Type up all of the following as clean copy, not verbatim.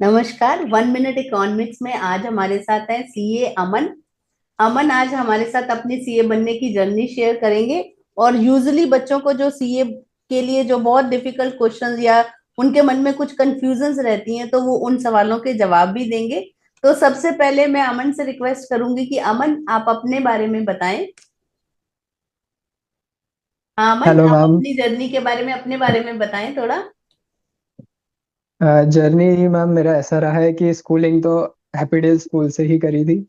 नमस्कार। 1 minute economics में आज हमारे साथ है सीए अमन। अमन आज हमारे साथ अपनी सीए बनने की जर्नी शेयर करेंगे। और यूजुअली बच्चों को जो सीए के लिए जो बहुत डिफिकल्ट क्वेश्चंस या उनके मन में कुछ कंफ्यूजन्स रहती हैं, तो वो उन सवालों के जवाब भी देंगे। तो सबसे पहले मैं अमन से रिक्वेस्ट करूंगी कि अमन आप अपने बारे में बताएं। हाँ अमन, हेलो आप मैम। अपनी जर्नी के बारे में अपने बारे में बताएं थोड़ा। जर्नी मैम मेरा ऐसा रहा है कि स्कूलिंग तो हैप्पी डेज स्कूल से ही करी थी।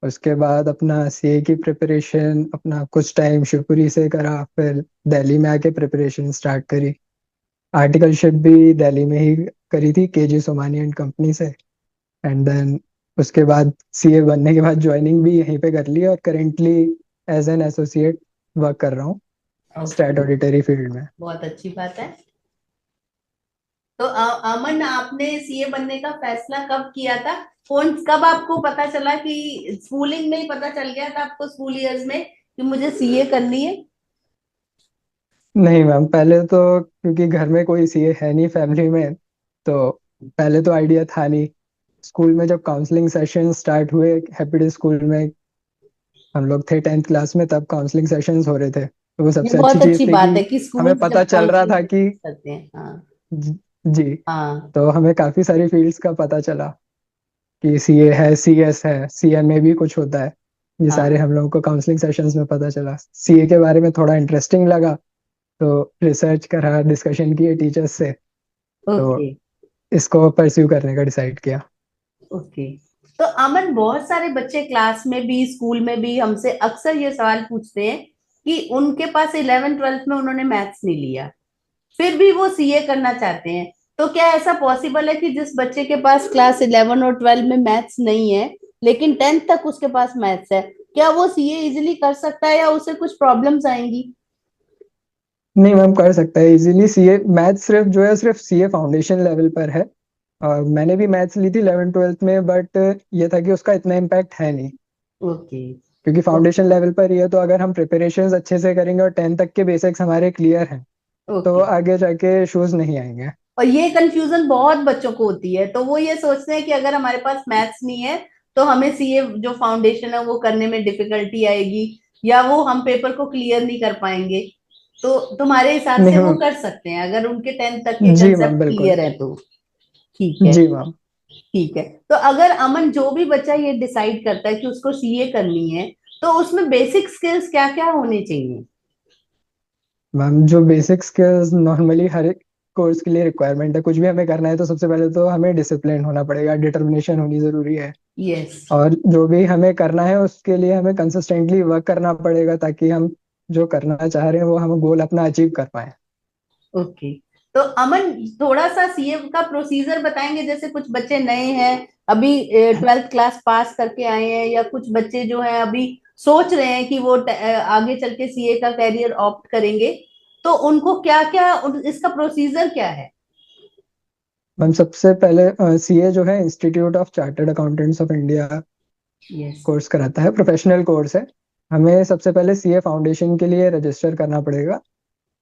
उसके बाद अपना सीए की प्रिपरेशन अपना कुछ टाइम शिवपुरी से करा, फिर दिल्ली में आके प्रिपरेशन स्टार्ट करी। आर्टिकलशिप भी दिल्ली में ही करी थी, केजी सोमानी एंड कंपनी से। एंड देन उसके बाद सीए बनने के बाद ज्वाइनिंग भी यहीं पे कर ली और currently as an associate work कर रहा हूँ स्टैट ओके, ऑडिटरी फील्ड में। बहुत अच्छी बात है। तो अमन, आपने सीए बनने का फैसला कब किया था? कौन कब आपको पता चला कि स्कूलिंग में ही पता चल गया था आपको, स्कूल इयर्स में, कि मुझे सीए करनी है? नहीं मैम, पहले तो क्योंकि घर में कोई सीए है नहीं फैमिली में, तो पहले तो आइडिया था नहीं। स्कूल में जब काउंसलिंग सेशन स्टार्ट हुए हैप्पीडेज स्कूल में, हम लोग थे 10th क्लास में, तब काउंसलिंग सेशंस हो रहे थे, तो वो ये सबसे अच्छी बहुत चीज अच्छी थी बात कि है कि हमें स्कूल पता जब चल रहा काउंसलिंग था कि करते हैं। हाँ। ज- जी, हाँ। तो हमें काफी सारी फील्ड्स का पता चला कि सीए है, सीएस है, सीएमए भी कुछ होता है। ये सारे हाँ। हम लोगों को काउंसलिंग सेशंस में पता चला। सीए के बारे में थोड़ा इंटरेस्टिंग लगा, तो रिसर्च करा, डिस्कशन किए टीचर्स से, तो ओके। इसको परस्यू करने का डिसाइड किया। ओके। तो अमन, बहुत सारे बच्चे क्लास में भी स्कूल में भी हमसे अक्सर ये सवाल पूछते हैं कि उनके पास 11th 12th में उन्होंने मैथ्स नहीं लिया, फिर भी वो सीए करना चाहते हैं। तो क्या ऐसा पॉसिबल है कि जिस बच्चे के पास क्लास 11 और 12 में मैथ्स नहीं है लेकिन 10th तक उसके पास मैथ्स है, क्या वो सीए इजिली कर सकता है या उसे कुछ प्रॉब्लम्स आएंगी? नहीं मैम, कर सकता है इजीली। सीए मैथ सिर्फ जो है सिर्फ सीए फाउंडेशन लेवल पर है। और मैंने भी मैथ्स ली थी 11th 12th में, बट ये था कि उसका इतना इम्पैक्ट है नहीं, ओके। क्योंकि फाउंडेशन लेवल पर ही है। तो अगर हम प्रिपरेशंस अच्छे से करेंगे और 10th तक के बेसिक्स हमारे क्लियर हैं, तो ओके। आगे जाके इश्यूज नहीं आएंगे। और ये कंफ्यूजन बहुत बच्चों को होती है, तो वो ये सोचते हैं कि अगर हमारे पास मैथ्स नहीं है तो हमें सीए जो फाउंडेशन है वो करने में डिफिकल्टी आएगी, या वो हम पेपर को क्लियर नहीं कर पाएंगे। तो तुम्हारे हिसाब नहीं से वो मैम। कर सकते हैं अगर उनके 10th तक के जी मैम, कंसेप्ट बिल्कुल। क्लियर है तो? ठीक है। जी मैम। ठीक है। तो अगर अमन, जो भी बच्चा ये डिसाइड करता है कि उसको सीए करनी है, तो उसमें बेसिक स्किल्स क्या क्या होने चाहिए? मैम, जो बेसिक स्किल्स नॉर्मली हर एक कोर्स के लिए रिक्वायरमेंट है, कुछ भी हमें करना है तो सबसे पहले तो हमें डिसिप्लिन होना पड़ेगा, डिटर्मिनेशन होनी जरूरी है। यस। और जो भी हमें करना है उसके लिए हमें कंसिस्टेंटली वर्क करना पड़ेगा, ताकि हम जो करना चाह रहे हैं वो हम गोल अपना अचीव कर पाए। ओके। तो अमन, थोड़ा सा सीए का प्रोसीजर बताएंगे? जैसे कुछ बच्चे नए हैं, अभी 12th क्लास पास करके आए हैं, या कुछ बच्चे जो हैं अभी सोच रहे हैं कि वो आगे चल के सीए का कैरियर ऑप्ट करेंगे, तो उनको क्या क्या, इसका प्रोसीजर क्या है? मैम, सबसे पहले सीए जो है institute of chartered accountants of India yes. Course कराता है, प्रोफेशनल कोर्स है। हमें सबसे पहले सीए फाउंडेशन के लिए रजिस्टर करना पड़ेगा।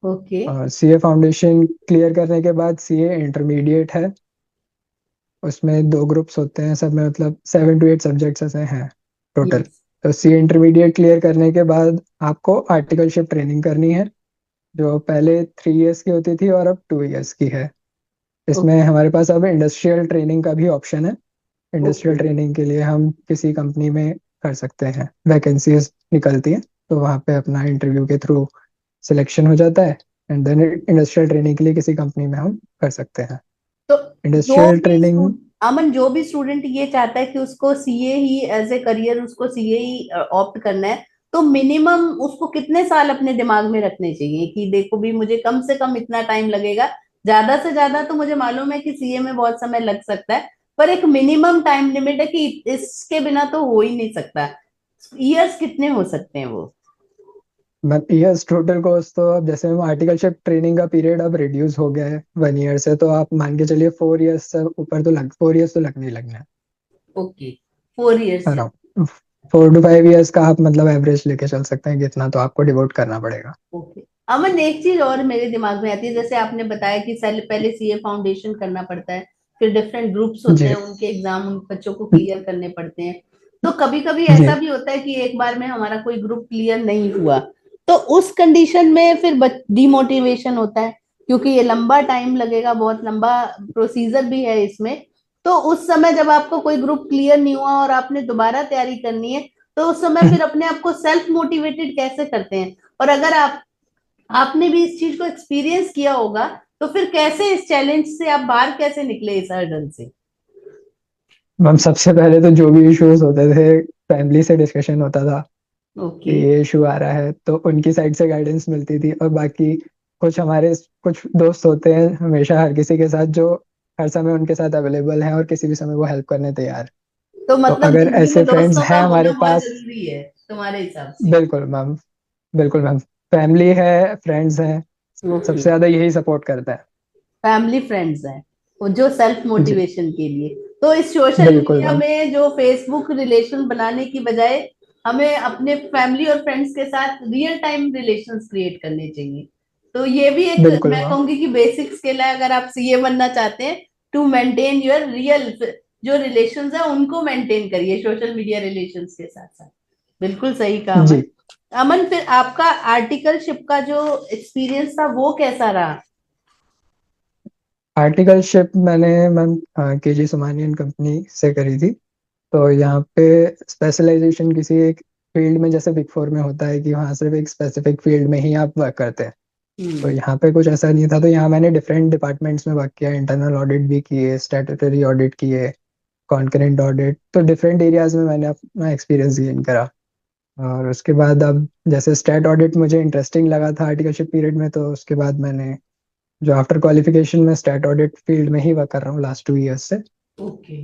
ओके। और सीए फाउंडेशन क्लियर करने के बाद सीए इंटरमीडिएट है। उसमें दो ग्रुप्स होते हैं, सब में मतलब 7 to 8 सब्जेक्ट्स ऐसे हैं टोटल। यस। तो सीए इंटरमीडिएट क्लियर करने के बाद आपको आर्टिकलशिप ट्रेनिंग करनी है, जो पहले 3 years की होती थी और अब 2 years की है। इसमें ओके। हमारे पास अब इंडस्ट्रियल ट्रेनिंग का भी ऑप्शन है। Industrial okay. ट्रेनिंग के लिए हम किसी कंपनी में कर सकते हैं, वैकेंसीज निकलती हैं, तो वहाँ पे अपना इंटरव्यू के थ्रू सिलेक्शन हो जाता है। एंड देन इंडस्ट्रियल ट्रेनिंग के लिए किसी कंपनी में हम कर सकते हैं तो जो इंडस्ट्रियल भी ट्रेनिंग। अमन, जो भी स्टूडेंट ये चाहता है कि उसको सीए ही एज ए करियर, उसको सीए ही ऑप्ट करना है, तो मिनिमम उसको कितने साल अपने दिमाग में रखने चाहिए कि देखो भी मुझे कम से कम इतना टाइम लगेगा? ज्यादा से ज्यादा तो मुझे मालूम है कि सीए में बहुत समय लग सकता है, पर एक मिनिमम टाइम लिमिट है कि इसके बिना तो हो ही नहीं सकता। ईयर्स कितने हो सकते हैं वो? यस, टोटल कोर्स तो अब जैसे हम आर्टिकलशिप ट्रेनिंग का पीरियड अब रिड्यूस हो गया है 1 year से, तो आप मान के चलिए 4 years से ऊपर तो लग 4 years तो लगने ही लगना है। Okay. 4 years. Around 4 to 5 years का आप मतलब एवरेज लेके चल सकते हैं कि इतना तो आपको डिवोट करना पड़ेगा। ओके। अमन, एक चीज और मेरे दिमाग में आती है, जैसे आपने बताया कि पहले सीए फाउंडेशन करना पड़ता है, फिर डिफरेंट ग्रुप्स होते जी हैं, उनके एग्जाम उन बच्चों को क्लियर करने पड़ते हैं। तो कभी कभी जी। ऐसा भी होता है कि एक बार में हमारा कोई ग्रुप क्लियर नहीं हुआ, तो उस कंडीशन में फिर डिमोटिवेशन होता है, क्योंकि ये लंबा टाइम लगेगा, बहुत लंबा प्रोसीजर भी है इसमें। तो उस समय जब आपको कोई ग्रुप क्लियर नहीं हुआ और आपने दोबारा तैयारी करनी है, तो उस समय फिर अपने आप को सेल्फ मोटिवेटेड कैसे करते हैं? और अगर आपने भी इस चीज को एक्सपीरियंस किया होगा, तो फिर कैसे इस चैलेंज से आप बाहर कैसे निकले, इस हर्डल से? मैम सबसे पहले तो जो भी इश्यूज होते थे फैमिली से डिस्कशन होता था कि ओके। ये इशू आ रहा है, तो उनकी साइड से गाइडेंस मिलती थी। और बाकी कुछ दोस्त होते हैं हमेशा हर किसी के साथ, जो हर समय उनके साथ अवेलेबल हैं और किसी भी समय वो हेल्प करने तैयार। तो तो मतलब अगर जिंदगी ऐसे में फ्रेंड्स दोस्तों का हैं हमारे होना बहुत पास, जरूरी है तुम्हारे हिसाब से? बिल्कुल मैम, बिल्कुल मैम। फैमिली है, फ्रेंड्स हैं, ओके। सबसे ज्यादा यही सपोर्ट करता है। फैमिली फ्रेंड्स हैं वो जो सेल्फ जी मोटिवेशन के लिए। तो इस सोशल बिल्कुल मीडिया मैम। में जो फेसबुक रिलेशन बनाने की बजाय हमें अपने फैमिली और फ्रेंड्स के साथ रियल टाइम रिलेशंस क्रिएट करने चाहिए। तो ये भी एक, बिल्कुल मैं मैम। कहूंगी कि बेसिक स्किल है, अगर आप सीए बनना चाहते हैं, टू मेंटेन योर रियल जो रिलेशंस है उनको मेंटेन करिए सोशल मीडिया रिलेशंस के साथ साथ। बिल्कुल सही कहा अमन। जी। अमन, फिर आपका आर्टिकलशिप का जो एक्सपीरियंस था वो कैसा रहा? आर्टिकलशिप मैंने मैम केजी सोमानियन कंपनी से करी थी। तो यहाँ पे स्पेशलाइजेशन किसी एक फील्ड में, जैसे बिग फोर में होता है कि वहाँ सिर्फ एक स्पेसिफिक फील्ड में ही आप वर्क करते हैं, तो हम्म। यहाँ पे कुछ ऐसा नहीं था। तो यहाँ मैंने डिफरेंट डिपार्टमेंट्स में वर्क किया, इंटरनल ऑडिट भी किए, स्टैट्यूटरी ऑडिट किए, कॉन्करेंट ऑडिट, तो डिफरेंट एरियाज में मैंने अपना एक्सपीरियंस गेन करा। और उसके बाद अब जैसे स्टैट ऑडिट मुझे इंटरेस्टिंग लगा था आर्टिकलशिप पीरियड में, तो उसके बाद मैंने जो आफ्टर क्वालिफिकेशन में स्टैट ऑडिट फील्ड में ही वर्क कर रहा हूँ लास्ट 2 इयर्स से। ओके।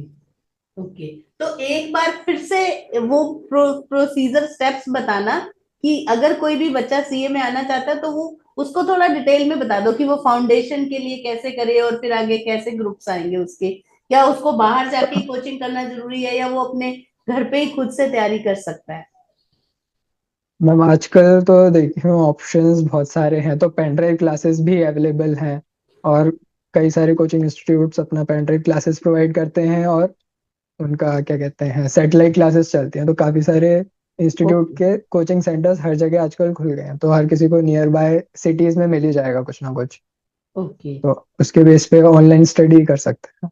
ओके। तो एक बार फिर से वो प्रोसीजर स्टेप्स बताना, कि अगर कोई भी बच्चा सीए में आना चाहता है तो वो उसको थोड़ा डिटेल में बता दो कि वो फाउंडेशन के लिए कैसे करे और फिर आगे कैसे ग्रुप्स आएंगे उसके। क्या उसको बाहर जाके कोचिंग करना जरूरी है, या वो अपने घर पे ही खुद से तैयारी कर सकता है? मैम आजकल तो देखिए ऑप्शंस बहुत सारे हैं, तो पेन ड्राइव क्लासेस भी अवेलेबल हैं। और कई सारे कोचिंग इंस्टीट्यूट्स अपना पेन ड्राइव क्लासेस प्रोवाइड करते हैं, और उनका क्या कहते हैं सैटेलाइट क्लासेस चलती हैं। तो काफ़ी सारे इंस्टीट्यूट ओके। के कोचिंग सेंटर्स हर जगह आजकल खुल गए हैं, तो हर किसी को नियर बाय सिटीज़ में मिल ही जाएगा कुछ ना कुछ। ओके। तो उसके बेस पे ऑनलाइन स्टडी कर सकते हैं।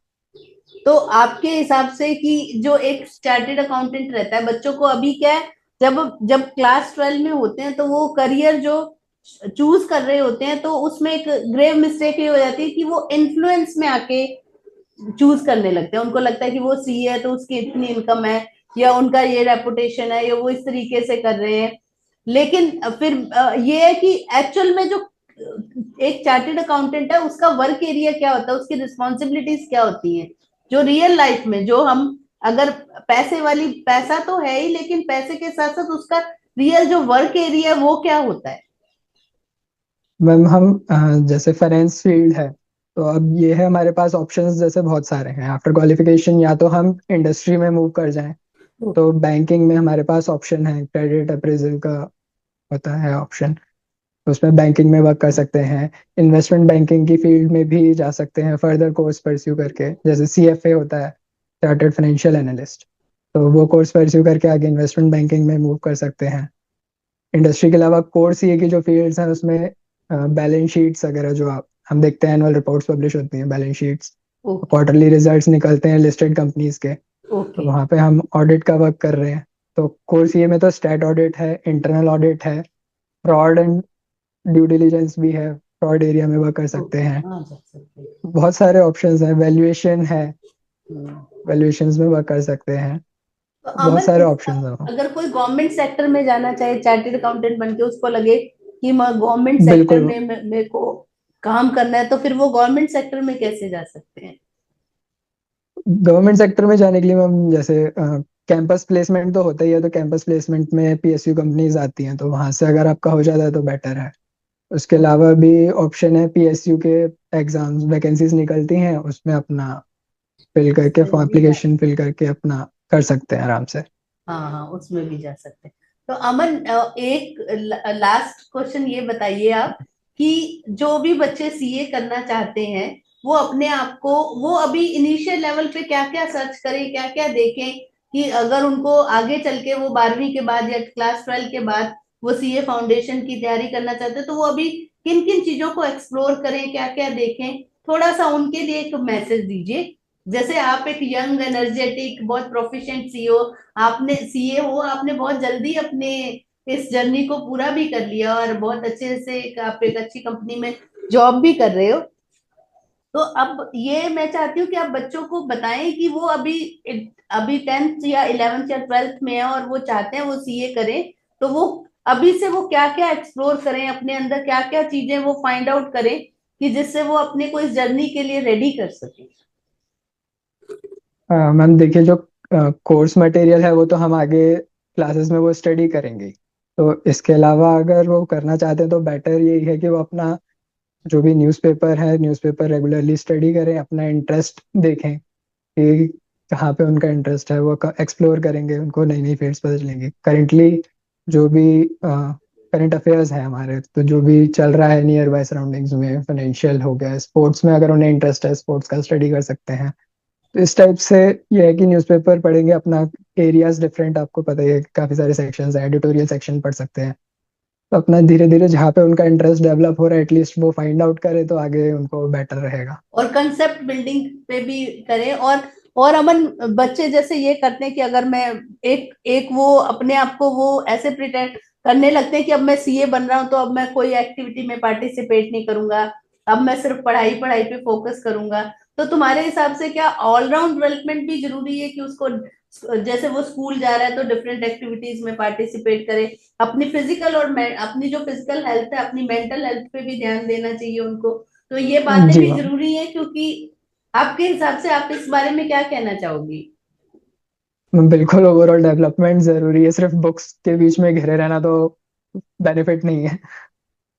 तो आपके हिसाब से कि जो एक चार्टेड अकाउंटेंट रहता है, बच्चों को अभी क्या है, जब जब क्लास 12 में होते हैं तो वो करियर जो चूज कर रहे होते हैं, तो उसमें एक ग्रेव मिस्टेक ये हो जाती है कि वो इन्फ्लुएंस में आके चूज करने लगते हैं। उनको लगता है कि वो सीए है तो उसकी इतनी इनकम है, या उनका ये रेपुटेशन है, या वो इस तरीके से कर रहे हैं। लेकिन फिर ये है कि एक्चुअल में जो एक चार्टेड अकाउंटेंट है उसका वर्क एरिया क्या होता है, उसकी रिस्पॉन्सिबिलिटीज क्या होती हैं, जो रियल लाइफ में, जो हम अगर पैसे वाली, पैसा तो है ही, लेकिन पैसे के साथ साथ उसका रियल जो वर्क एरिया है वो क्या होता है? मैम हम जैसे फाइनेंस फील्ड है, तो अब ये है हमारे पास ऑप्शंस जैसे बहुत सारे हैं आफ्टर क्वालिफिकेशन। या तो हम इंडस्ट्री में मूव कर जाएं, तो बैंकिंग में हमारे पास ऑप्शन है, क्रेडिट अप्रेजल का होता है ऑप्शन, तो उसमें बैंकिंग में वर्क कर सकते हैं। इन्वेस्टमेंट बैंकिंग की फील्ड में भी जा सकते हैं फर्दर कोर्स परस्यू करके, जैसे सीएफए होता है, चार्टर्ड फाइनेंशियल एनालिस्ट, तो वो कोर्स परस्यू करके आगे इन्वेस्टमेंट बैंकिंग में मूव कर सकते हैं। इंडस्ट्री के अलावा कोर सीए की जो फील्ड्स हैं उसमें बैलेंस शीट्स वगैरह, जो आप हम देखते हैं एनुअल रिपोर्ट्स पब्लिश होती हैं, balance sheets, okay. Quarterly results निकलते हैं लिस्टेड कंपनीज के, तो ओके। वहाँ पे हम ऑडिट का वर्क कर रहे हैं। तो कोर सीए में तो स्टैट ऑडिट है, इंटरनल ऑडिट है, फ्रॉड एंड ड्यू डिलिजेंस भी है, फ्रॉड एरिया में वर्क कर सकते ओके। हैं। हाँ, जा सकते हैं। बहुत सारे ऑप्शंस हैं, वैल्यूएशन है, हम्म। वैल्यूएशंस में वर्क कर सकते हैं। तो बहुत अमन, सारे इसका ऑप्शंस हैं। अगर कोई गवर्नमेंट सेक्टर में जाना चाहे चार्टेड अकाउंटेंट बन के, उसको लगे कि मैं गवर्नमेंट सेक्टर बिल्कुल। में मेरे को काम करना है, तो फिर वो गवर्नमेंट सेक्टर में कैसे जा सकते हैं? गवर्नमेंट सेक्टर में जाने के लिए मैम जैसे कैंपस प्लेसमेंट तो होता ही है, तो कैंपस प्लेसमेंट में पीएसयू कंपनीज आती हैं, तो वहां से अगर आपका हो जाता है तो बेटर है। उसके अलावा भी ऑप्शन है, पीएसयू के एग्जाम्स वैकेंसीज निकलती हैं, उसमें अपना फिल करके उसमें भी जा एप्लीकेशन फिल करके अपना कर सकते हैं आराम से। हाँ हाँ, उसमें भी जा सकते हैं। तो अमन, एक लास्ट क्वेश्चन ये बताइए आप, कि जो भी बच्चे सीए करना चाहते हैं वो अपने आप को, वो अभी इनिशियल लेवल पे क्या क्या सर्च करें, क्या क्या देखें, कि अगर उनको आगे चल के वो 12वीं के बाद या क्लास 12 के बाद वो सीए फाउंडेशन की तैयारी करना चाहते हैं, तो वो अभी किन किन चीजों को एक्सप्लोर करें, क्या क्या देखें, थोड़ा सा उनके लिए एक मैसेज दीजिए। जैसे आप एक यंग एनर्जेटिक बहुत प्रोफिशिएंट सीईओ, आपने सीए हो, आपने बहुत जल्दी अपने इस जर्नी को पूरा भी कर लिया और बहुत अच्छे से आप एक अच्छी कंपनी में जॉब भी कर रहे हो। तो अब ये मैं चाहती हूँ कि आप बच्चों को बताएं कि वो अभी अभी 10th या 11th या 12th में है और वो चाहते हैं वो सीए करें, तो वो अभी से वो क्या क्या एक्सप्लोर करें, अपने अंदर क्या क्या चीजें वो फाइंड आउट करें, कि जिससे वो अपने को इस जर्नी के लिए रेडी कर सके। मैम देखिए, जो कोर्स मटेरियल है वो तो हम आगे क्लासेस में वो स्टडी करेंगे। तो इसके अलावा अगर वो करना चाहते हैं तो बेटर यही है कि वो अपना जो भी न्यूज़पेपर है, न्यूज़पेपर रेगुलरली स्टडी करें, अपना इंटरेस्ट देखें कि कहाँ पे उनका इंटरेस्ट है, वो एक्सप्लोर करेंगे, उनको नई नई फील्ड्स पता चलेंगी। करेंटली जो भी करंट अफेयर्स है हमारे, तो जो भी चल रहा है नियर बाय सराउंडिंग्स में, फाइनेंशियल हो गया, स्पोर्ट्स में अगर उन्हें इंटरेस्ट है स्पोर्ट्स का स्टडी कर सकते हैं। तो इस टाइप से ये है कि न्यूज़पेपर पढ़ेंगे, अपना एरियाज डिफरेंट, आपको पता ही है काफ़ी सारे सेक्शंस हैं, एडिटोरियल सेक्शन पढ़ सकते हैं। तो अपना धीरे धीरे जहाँ पे उनका इंटरेस्ट डेवलप हो रहा है एटलीस्ट वो फाइंड आउट करे तो आगे उनको बेटर रहेगा। और कंसेप्ट बिल्डिंग पे भी करें। और अमन, बच्चे जैसे ये करते हैं कि अगर मैं एक एक वो अपने आप को वो ऐसे प्रिटेंड करने लगते हैं कि अब मैं सीए बन रहा हूं तो अब मैं कोई एक्टिविटी में पार्टिसिपेट नहीं करूंगा, अब मैं सिर्फ पढ़ाई पढ़ाई पे फोकस करूंगा। तो तुम्हारे हिसाब से क्या ऑलराउंड डेवलपमेंट भी जरूरी है कि उसको, जैसे वो स्कूल जा रहा है तो डिफरेंट एक्टिविटीज में पार्टिसिपेट करे, अपनी फिजिकल और अपनी जो फिजिकल हेल्थ है, अपनी मेंटल हेल्थ पे भी ध्यान देना चाहिए उनको। तो ये बातें जी भी मैम। जरूरी है, क्योंकि आपके हिसाब से आप इस बारे में क्या कहना चाहोगी? बिल्कुल, ओवरऑल डेवलपमेंट जरूरी है, सिर्फ बुक्स के बीच में घिरे रहना तो बेनिफिट नहीं है।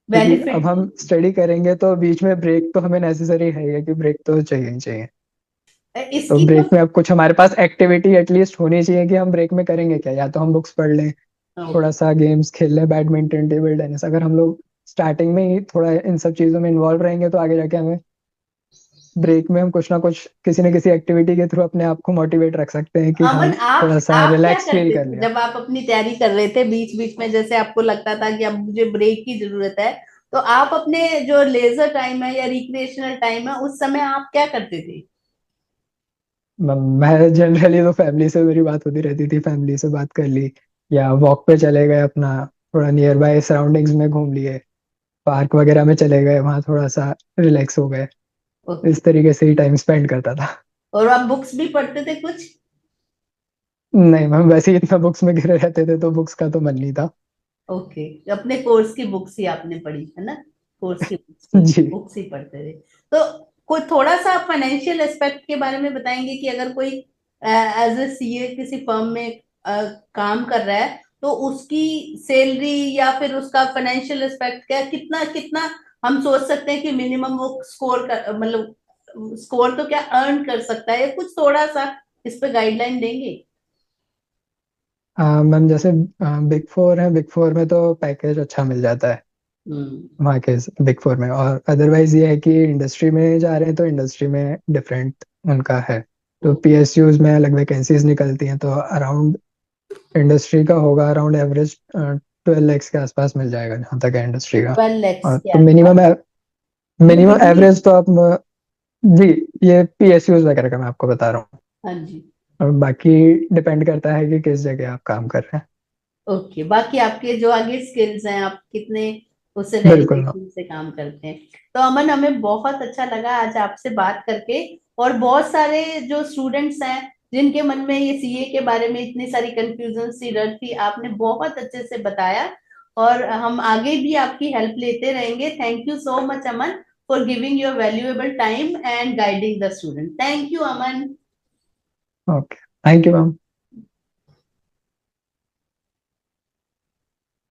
क्योंकि अब बेनिफिट हम स्टडी करेंगे तो बीच में ब्रेक तो हमें नेसेसरी है ही है, कि ब्रेक तो चाहिए ही चाहिए। तो इसकी तो, ब्रेक में अब कुछ हमारे पास एक्टिविटी एटलीस्ट होनी चाहिए कि हम ब्रेक में करेंगे क्या, या तो हम बुक्स पढ़ लें, थोड़ा सा गेम्स खेल लें, बैडमिंटन, टेबल टेनिस। अगर हम लोग स्टार्टिंग में ही थोड़ा इन सब चीज़ों में इन्वॉल्व रहेंगे तो आगे जाके हमें ब्रेक में हम कुछ ना कुछ किसी न किसी एक्टिविटी के थ्रू अपने आप को मोटिवेट रख सकते हैं कि हाँ अमन, थोड़ा सा आप क्या रिलैक्स फील करते कर थे लिया। जब आप अपनी तैयारी कर रहे थे, बीच बीच में जैसे आपको लगता था कि अब मुझे ब्रेक की जरूरत है, तो आप अपने जो लेजर टाइम है या रिक्रिएशनल टाइम है उस समय आप क्या करते थे? मैं जनरली तो फैमिली से मेरी बात होती रहती थी, फैमिली से बात कर ली, या वॉक पे चले गए, अपना थोड़ा नियर बाय सराउंडिंग्स में घूम लिए, पार्क वगैरह में चले गए, वहाँ थोड़ा सा रिलैक्स हो गए। ओके। इस तरीके से ही टाइम स्पेंड करता था। और आप बुक्स भी पढ़ते थे कुछ? नहीं मैम, वैसे ही इतना बुक्स में घिरे रहते थे तो बुक्स का तो मन नहीं था। ओके, अपने कोर्स की बुक्स ही आपने पढ़ी है ना, कोर्स की बुक्स ही जी। बुक्स ही पढ़ते थे। तो कोई थोड़ा सा फाइनेंशियल एस्पेक्ट के बारे में बताएंगे कि अगर कोई एज ए सीए किसी फर्म में काम कर रहा है, तो उसकी सैलरी या फिर उसका फाइनेंशियल एस्पेक्ट क्या, कितना कितना हम सोच सकते हैं कि मिनिमम वो स्कोर कर, मतलब स्कोर तो क्या अर्न कर सकता है, कुछ थोड़ा सा इस पे गाइडलाइन देंगे? मैम जैसे बिग फोर है, बिग फोर में तो पैकेज अच्छा मिल जाता है हम्म। वहाँ के, बिग फोर में। और अदरवाइज ये है कि इंडस्ट्री में जा रहे हैं तो इंडस्ट्री में डिफरेंट उनका है। तो पीएसयूज में अलग वैकेंसीज निकलती हैं, तो अराउंड इंडस्ट्री का होगा अराउंड एवरेज 12 लैक्स के आसपास मिल जाएगा जहाँ तक है इंडस्ट्री का। 12 lakhs और के तो आसपास? मिनिमम ये मिनिमम डिग्री? एवरेज तो आप जी, ये पीएसयूज वगैरह का मैं आपको बता रहा हूँ। हाँ जी। और बाकी डिपेंड करता है कि किस जगह आप काम कर रहे हैं। ओके, बाकी आपके जो आगे स्किल्स हैं, आप कितने उससे बिल्कुल मैम। डेडिकेशन से काम करते हैं। तो अमन, हमें बहुत अच्छा लगा आज आपसे बात करके। और बहुत सारे जो स्टूडेंट्स हैं जिनके मन में ये सीए के बारे में इतनी सारी कंफ्यूजन सी डर थी, आपने बहुत अच्छे से बताया। और हम आगे भी आपकी हेल्प लेते रहेंगे। Thank you so much Aman, for giving your valuable time and guiding the student. Thank you Aman. Okay, thank you ma'am.